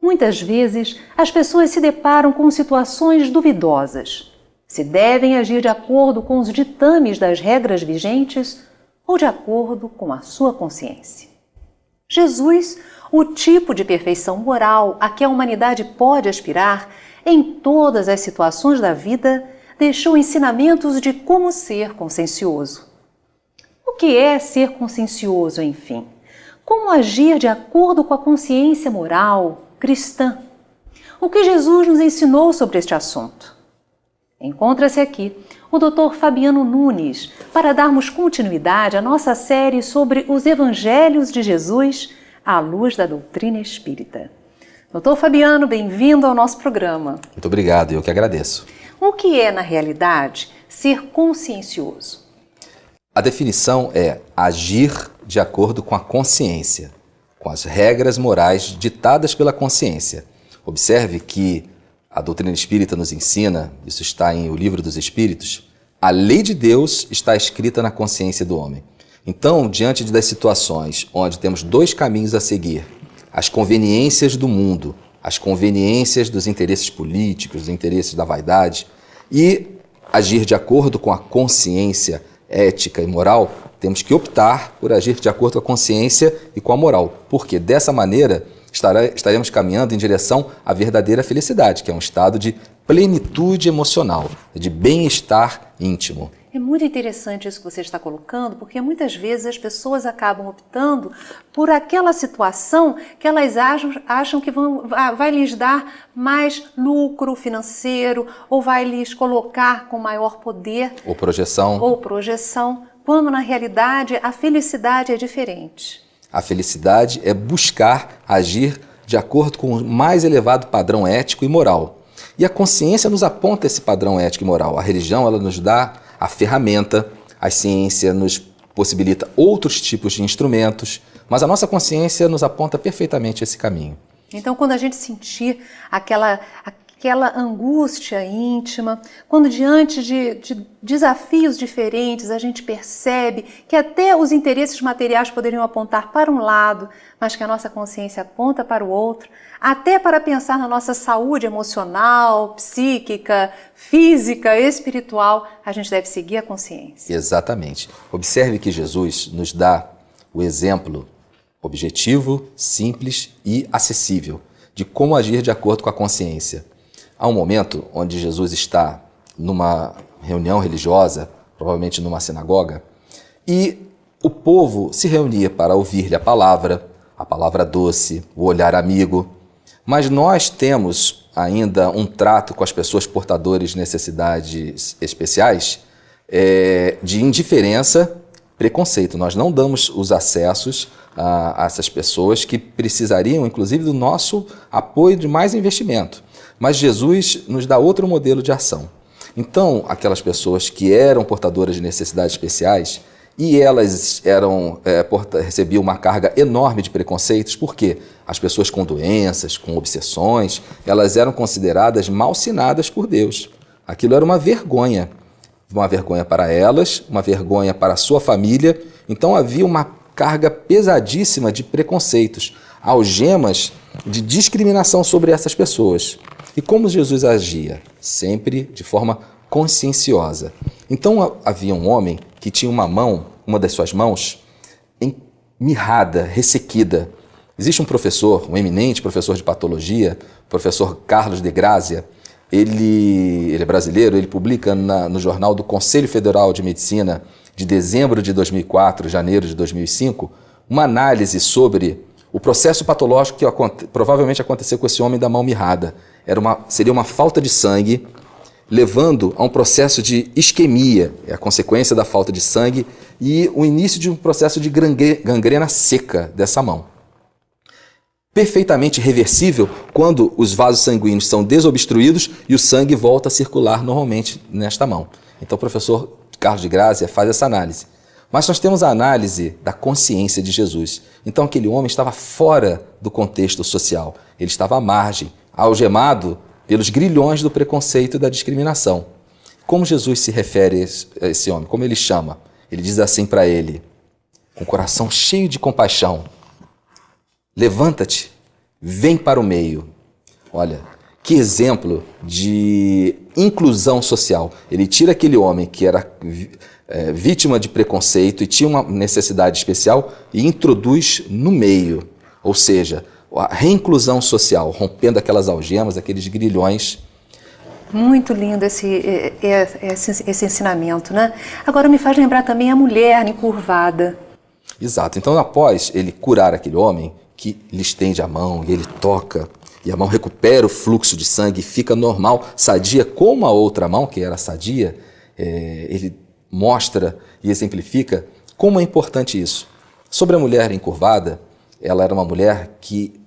Muitas vezes, as pessoas se deparam com situações duvidosas. Se devem agir de acordo com os ditames das regras vigentes ou de acordo com a sua consciência. Jesus, o tipo de perfeição moral a que a humanidade pode aspirar em todas as situações da vida, deixou ensinamentos de como ser consciencioso. O que é ser consciencioso, enfim? Como agir de acordo com a consciência moral cristã? O que Jesus nos ensinou sobre este assunto? Encontra-se aqui o Dr. Fabiano Nunes para darmos continuidade à nossa série sobre os Evangelhos de Jesus à luz da doutrina espírita. Dr. Fabiano, bem-vindo ao nosso programa. Muito obrigado, eu que agradeço. O que é, na realidade, ser consciencioso? A definição é agir de acordo com a consciência, com as regras morais ditadas pela consciência. Observe que a doutrina espírita nos ensina, isso está em O Livro dos Espíritos, a lei de Deus está escrita na consciência do homem. Então, diante das situações onde temos dois caminhos a seguir, as conveniências do mundo, as conveniências dos interesses políticos, dos interesses da vaidade, e agir de acordo com a consciência ética e moral, temos que optar por agir de acordo com a consciência e com a moral, porque dessa maneira estaremos caminhando em direção à verdadeira felicidade, que é um estado de plenitude emocional, de bem-estar íntimo. É muito interessante isso que você está colocando, porque muitas vezes as pessoas acabam optando por aquela situação que elas acham que vai lhes dar mais lucro financeiro ou vai lhes colocar com maior poder. Ou projeção, quando na realidade a felicidade é diferente. A felicidade é buscar agir de acordo com o mais elevado padrão ético e moral. E a consciência nos aponta esse padrão ético e moral. A religião, ela nos dá a ferramenta, a ciência nos possibilita outros tipos de instrumentos, mas a nossa consciência nos aponta perfeitamente esse caminho. Então, quando a gente sentir aquela angústia íntima, quando diante de desafios diferentes a gente percebe que até os interesses materiais poderiam apontar para um lado, mas que a nossa consciência aponta para o outro, até para pensar na nossa saúde emocional, psíquica, física, espiritual, a gente deve seguir a consciência. Exatamente. Observe que Jesus nos dá o exemplo objetivo, simples e acessível de como agir de acordo com a consciência. Há um momento onde Jesus está numa reunião religiosa, provavelmente numa sinagoga, e o povo se reunia para ouvir-lhe a palavra doce, o olhar amigo. Mas nós temos ainda um trato com as pessoas portadoras de necessidades especiais de indiferença, preconceito. Nós não damos os acessos a essas pessoas que precisariam, inclusive, do nosso apoio de mais investimento. Mas Jesus nos dá outro modelo de ação. Então, aquelas pessoas que eram portadoras de necessidades especiais e elas recebiam uma carga enorme de preconceitos, porque as pessoas com doenças, com obsessões, elas eram consideradas malsinadas por Deus. Aquilo era uma vergonha para elas, uma vergonha para a sua família. Então havia uma carga pesadíssima de preconceitos, algemas de discriminação sobre essas pessoas. E como Jesus agia? Sempre de forma conscienciosa. Então havia um homem que tinha uma das suas mãos, mirrada, ressequida. Existe um professor, um eminente professor de patologia, o professor Carlos de Grazia. Ele é brasileiro, ele publica no jornal do Conselho Federal de Medicina, de dezembro de 2004, janeiro de 2005, uma análise sobre o processo patológico que provavelmente aconteceu com esse homem da mão mirrada. Seria uma falta de sangue, levando a um processo de isquemia, é a consequência da falta de sangue, e o início de um processo de gangrena seca dessa mão. Perfeitamente reversível quando os vasos sanguíneos são desobstruídos e o sangue volta a circular normalmente nesta mão. Então o professor Carlos de Grazia faz essa análise. Mas nós temos a análise da consciência de Jesus. Então aquele homem estava fora do contexto social, ele estava à margem, algemado pelos grilhões do preconceito e da discriminação. Como Jesus se refere a esse homem? Como ele chama? Ele diz assim para ele, com o coração cheio de compaixão: levanta-te, vem para o meio. Olha, que exemplo de inclusão social. Ele tira aquele homem que era vítima de preconceito e tinha uma necessidade especial e introduz no meio, ou seja, a reinclusão social, rompendo aquelas algemas, aqueles grilhões. Muito lindo esse ensinamento, né? Agora me faz lembrar também a mulher encurvada. Exato. Então, após ele curar aquele homem, que lhe estende a mão e ele toca, e a mão recupera o fluxo de sangue e fica normal, sadia como a outra mão, que era sadia, ele mostra e exemplifica como é importante isso. Sobre a mulher encurvada, ela era uma mulher que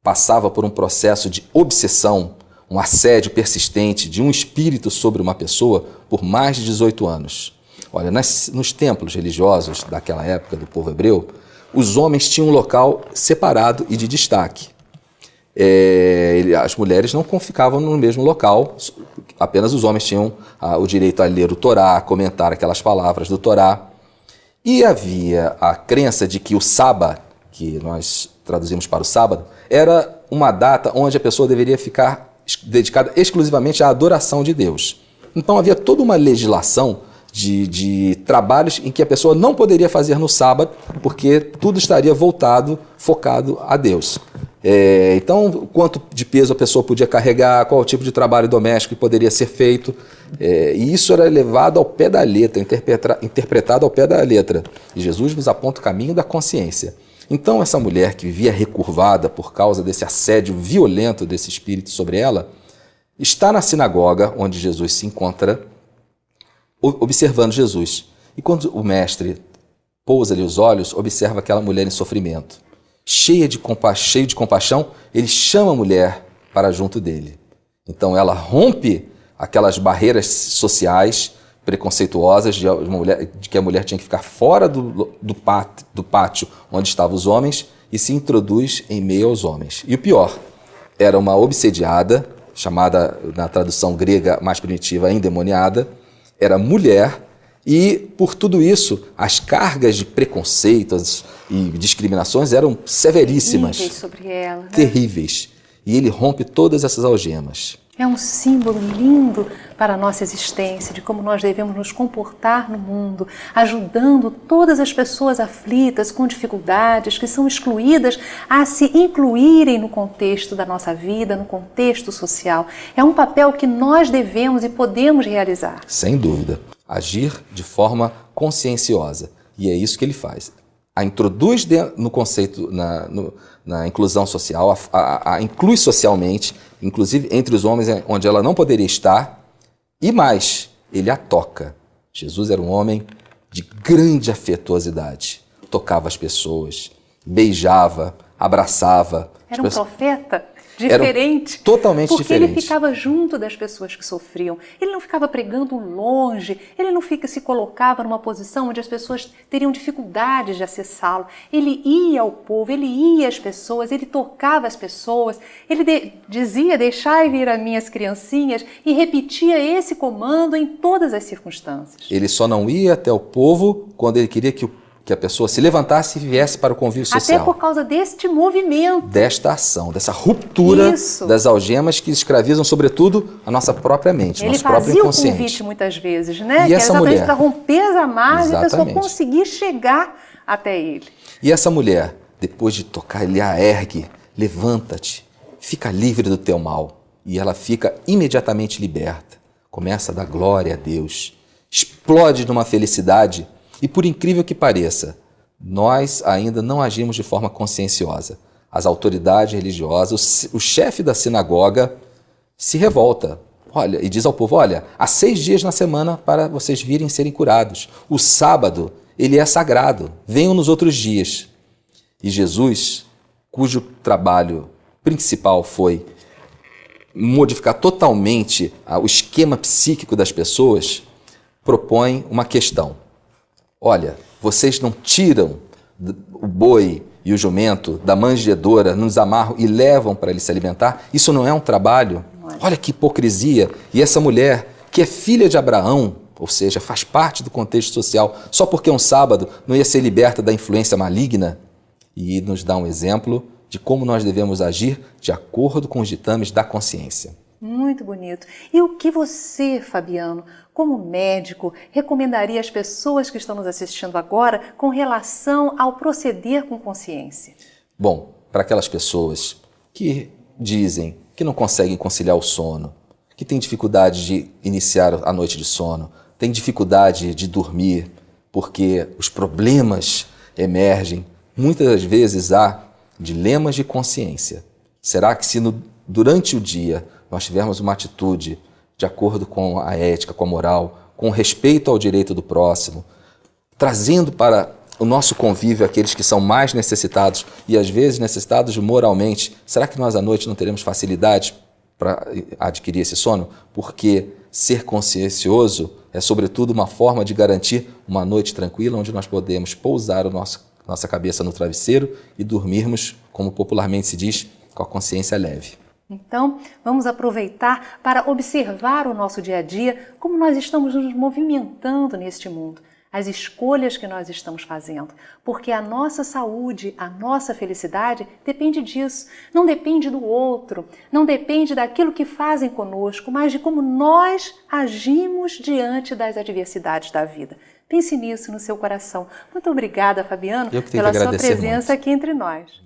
passava por um processo de obsessão, um assédio persistente de um espírito sobre uma pessoa por mais de 18 anos. Olha, nos templos religiosos daquela época do povo hebreu, os homens tinham um local separado e de destaque. As mulheres não ficavam no mesmo local, apenas os homens tinham o direito a ler o Torá, a comentar aquelas palavras do Torá. E havia a crença de que o sábado, que nós traduzimos para o sábado, era uma data onde a pessoa deveria ficar dedicada exclusivamente à adoração de Deus. Então havia toda uma legislação de trabalhos em que a pessoa não poderia fazer no sábado, porque tudo estaria voltado, focado a Deus. Então, quanto de peso a pessoa podia carregar, qual o tipo de trabalho doméstico que poderia ser feito, e isso era levado ao pé da letra, interpretado ao pé da letra. E Jesus nos aponta o caminho da consciência. Então, essa mulher que vivia recurvada por causa desse assédio violento desse espírito sobre ela, está na sinagoga onde Jesus se encontra, observando Jesus. E quando o mestre pousa-lhe os olhos, observa aquela mulher em sofrimento. Cheio de compaixão, ele chama a mulher para junto dele. Então ela rompe aquelas barreiras sociais preconceituosas de que a mulher tinha que ficar fora do pátio onde estavam os homens e se introduz em meio aos homens. E o pior, era uma obsediada, chamada na tradução grega mais primitiva, endemoniada, era mulher. E, por tudo isso, as cargas de preconceitos e discriminações eram severíssimas. Terríveis sobre ela, né? Terríveis. E ele rompe todas essas algemas. É um símbolo lindo para a nossa existência, de como nós devemos nos comportar no mundo, ajudando todas as pessoas aflitas, com dificuldades, que são excluídas, a se incluírem no contexto da nossa vida, no contexto social. É um papel que nós devemos e podemos realizar. Sem dúvida. Agir de forma conscienciosa. E é isso que ele faz. A introduz no conceito, na inclusão social, a inclui socialmente, inclusive entre os homens onde ela não poderia estar, e mais, ele a toca. Jesus era um homem de grande afetuosidade. Tocava as pessoas, beijava, abraçava. Era um profeta diferente. Era totalmente diferente. Porque ele ficava junto das pessoas que sofriam. Ele não ficava pregando longe, ele não se colocava numa posição onde as pessoas teriam dificuldades de acessá-lo. Ele ia ao povo, ele ia às pessoas, ele tocava as pessoas, ele dizia, deixai vir as minhas criancinhas, e repetia esse comando em todas as circunstâncias. Ele só não ia até o povo quando ele queria que a pessoa se levantasse e viesse para o convívio social. Até por causa deste movimento. Desta ação, dessa ruptura das algemas que escravizam, sobretudo, a nossa própria mente, nosso próprio inconsciente. Ele fazia o convite muitas vezes, né? E essa mulher? Para romper as amarras e a pessoa conseguir chegar até ele. E essa mulher, depois de tocar, ele a ergue, levanta-te, fica livre do teu mal. E ela fica imediatamente liberta. Começa a dar glória a Deus. Explode numa felicidade. E por incrível que pareça, nós ainda não agimos de forma conscienciosa. As autoridades religiosas, o chefe da sinagoga se revolta, olha, e diz ao povo, olha, há 6 dias na semana para vocês virem serem curados. O sábado, ele é sagrado, venham nos outros dias. E Jesus, cujo trabalho principal foi modificar totalmente o esquema psíquico das pessoas, propõe uma questão. Olha, vocês não tiram o boi e o jumento da manjedoura, nos amarram e levam para ele se alimentar? Isso não é um trabalho? Olha que hipocrisia! E essa mulher, que é filha de Abraão, ou seja, faz parte do contexto social, só porque é um sábado não ia ser liberta da influência maligna? E nos dá um exemplo de como nós devemos agir de acordo com os ditames da consciência. Muito bonito. E o que você, Fabiano, como médico, recomendaria às pessoas que estão nos assistindo agora com relação ao proceder com consciência? Bom, para aquelas pessoas que dizem que não conseguem conciliar o sono, que têm dificuldade de iniciar a noite de sono, têm dificuldade de dormir porque os problemas emergem, muitas das vezes há dilemas de consciência. Será que durante o dia nós tivermos uma atitude de acordo com a ética, com a moral, com respeito ao direito do próximo, trazendo para o nosso convívio aqueles que são mais necessitados e às vezes necessitados moralmente, será que nós à noite não teremos facilidade para adquirir esse sono? Porque ser consciencioso é sobretudo uma forma de garantir uma noite tranquila onde nós podemos pousar nossa cabeça no travesseiro e dormirmos, como popularmente se diz, com a consciência leve. Então, vamos aproveitar para observar o nosso dia a dia, como nós estamos nos movimentando neste mundo, as escolhas que nós estamos fazendo, porque a nossa saúde, a nossa felicidade depende disso, não depende do outro, não depende daquilo que fazem conosco, mas de como nós agimos diante das adversidades da vida. Pense nisso no seu coração. Muito obrigada, Fabiano, pela sua presença aqui entre nós.